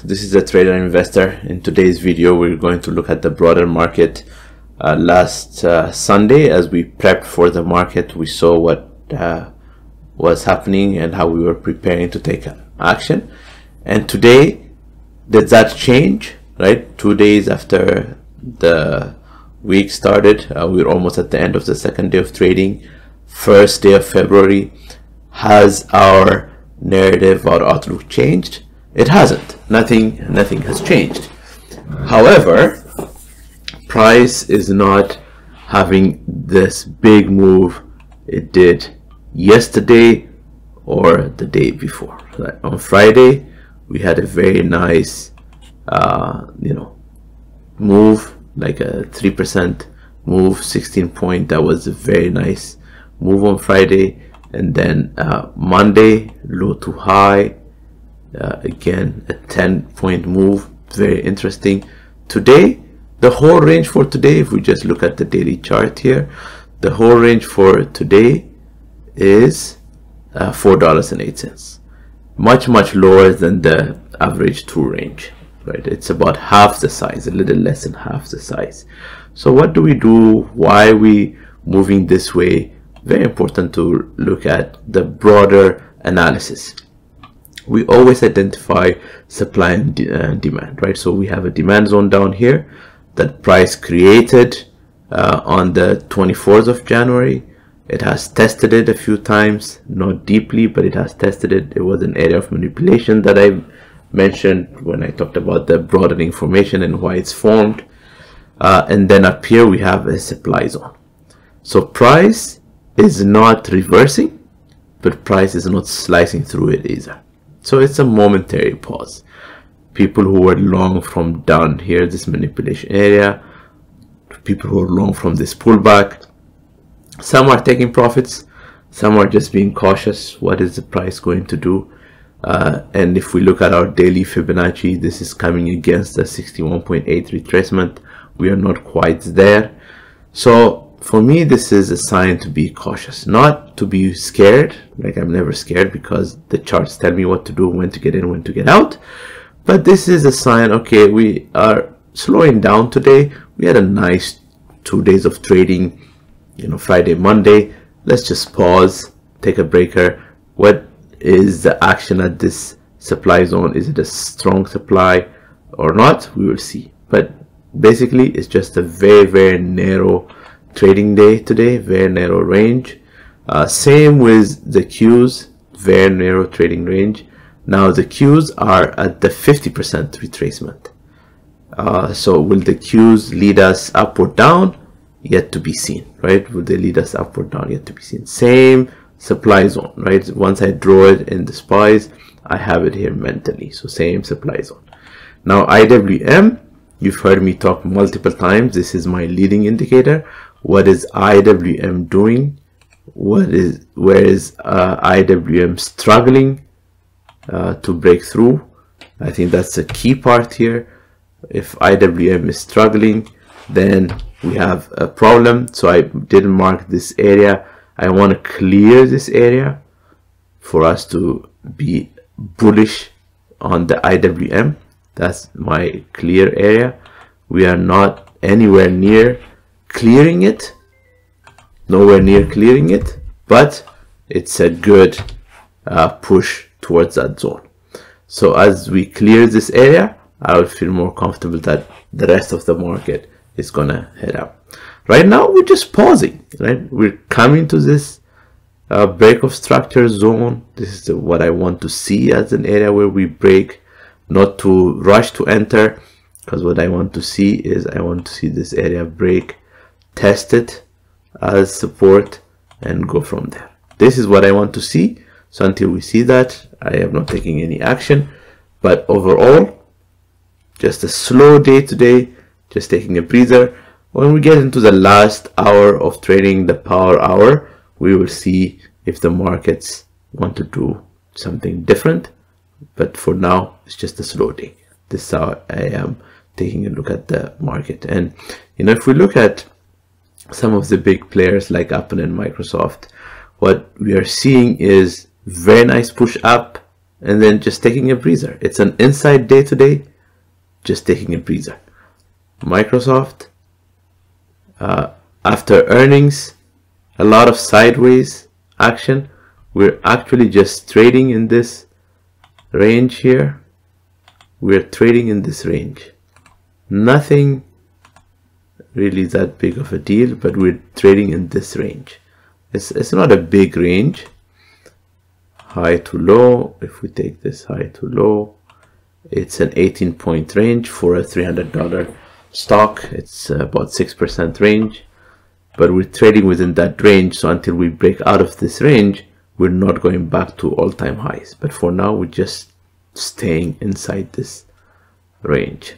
This is a trader investor. In today's video, we're going to look at the broader market. Last Sunday, as we prepped for the market, we saw what was happening and how we were preparing to take action. And today, did that change? Right? 2 days after the week started, we're almost at the end of the second day of trading. First day of February. Has our narrative, our outlook changed? It hasn't. Nothing has changed. However, price is not having this big move it did yesterday or the day before. On Friday, we had a very nice, move, like a 3% move, 16 point. That was a very nice move on Friday. And then Monday, low to high, again a 10-point move, very interesting. Today, the whole range for today, if we just look at the daily chart here, the whole range for today is $4.08, much lower than the average 2 range, right? It's about half the size, a little less than half the size. So what do we do? Why are we moving this way? Very important to look at the broader analysis. We always identify supply and demand, right? So we have a demand zone down here that price created on the 24th of January. It has tested it a few times, not deeply, but it has tested it. It was an area of manipulation that I mentioned when I talked about the broadening formation and why it's formed. And then up here we have a supply zone. So price is not reversing, but price is not slicing through it either. So it's a momentary pause. People who were long from down here, this manipulation area, people who are long from this pullback, some are taking profits, some are just being cautious. What is the price going to do? And if we look at our daily Fibonacci, this is coming against the 61.8 retracement. We are not quite there. So for me, this is a sign to be cautious, not to be scared. Like, I'm never scared because the charts tell me what to do, when to get in, when to get out. But this is a sign, okay, we are slowing down today. We had a nice 2 days of trading, Friday, Monday. Let's just pause, take a breaker. What is the action at this supply zone? Is it a strong supply or not? We will see. But basically, it's just a very narrow trading day today, very narrow range. Same with the Qs, very narrow trading range. Now the Qs are at the 50% retracement. So will the Qs lead us up or down? Yet to be seen, right? Will they lead us up or down? Yet to be seen. Same supply zone, right? Once I draw it in the spies, I have it here mentally. So same supply zone. Now IWM, you've heard me talk multiple times. This is my leading indicator. What is IWM doing? Where is IWM struggling to break through? I think that's a key part here. If IWM is struggling, then we have a problem. So I didn't mark this area. I want to clear this area for us to be bullish on the IWM. That's my clear area. We are not anywhere near clearing it, nowhere near clearing it, but it's a good push towards that zone. So as we clear this area, I will feel more comfortable that the rest of the market is gonna head up. Right now, we're just pausing, right? We're coming to this break of structure zone. This is what I want to see as an area where we break, not to rush to enter, because what I want to see is I want to see this area break, test it as support, and go from there. This is what I want to see. So until we see that, I am not taking any action. But overall, just a slow day today, just taking a breather. When we get into the last hour of trading, the power hour, we will see if the markets want to do something different. But for now, it's just a slow day. This is how I am taking a look at the market. And if we look at some of the big players like Apple and Microsoft, what we are seeing is very nice push up and then just taking a breather. It's an inside day today, just taking a breather. Microsoft, after earnings, a lot of sideways action. We're actually just trading in this range here. We're trading in this range. Nothing really that big of a deal, but we're trading in this range. It's not a big range. High to low, if we take this high to low, it's an 18-point range for a $300 stock. It's about 6% range, but we're trading within that range. So until we break out of this range, we're not going back to all-time highs. But for now, we're just staying inside this range.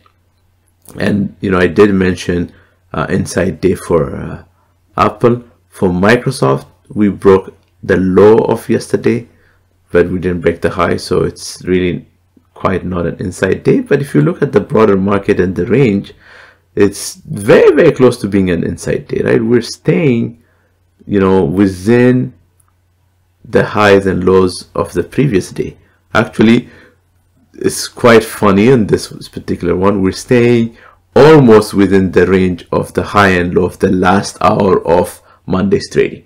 And you know, I did mention inside day for Apple. For Microsoft, we broke the low of yesterday, but we didn't break the high, so it's really quite not an inside day. But if you look at the broader market and the range, it's very, very close to being an inside day, right? We're staying, you know, within the highs and lows of the previous day. Actually, it's quite funny in this particular one. We're staying almost within the range of the high and low of the last hour of Monday's trading.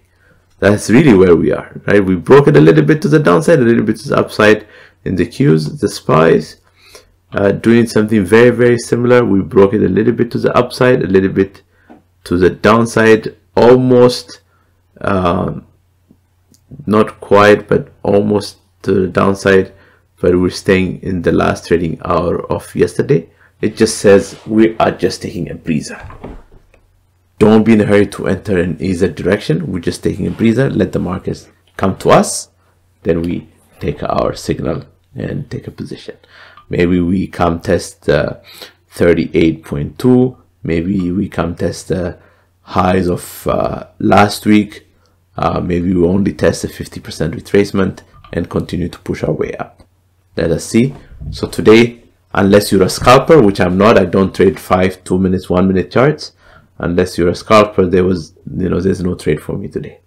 That's really where we are, right? We broke it a little bit to the downside, a little bit to the upside in the Qs. The SPYs doing something very, very similar. We broke it a little bit to the upside, a little bit to the downside, almost not quite, but almost to the downside. But we're staying in the last trading hour of yesterday. It just says we are just taking a breather. Don't be in a hurry to enter in either direction. We're just taking a breather. Let the markets come to us. Then we take our signal and take a position. Maybe we come test 38.2. Maybe we come test the highs of last week. Maybe we only test a 50% retracement and continue to push our way up. Let us see. So today, unless you're a scalper, which I'm not, I don't trade 5, 2 minutes, 1 minute charts. Unless you're a scalper, there's no trade for me today.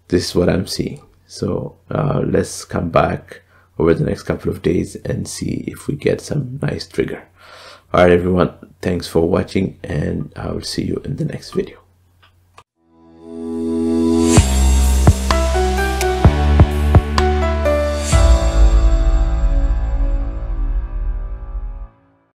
This is what I'm seeing. So let's come back over the next couple of days and see if we get some nice trigger. All right, everyone, thanks for watching, and I will see you in the next video.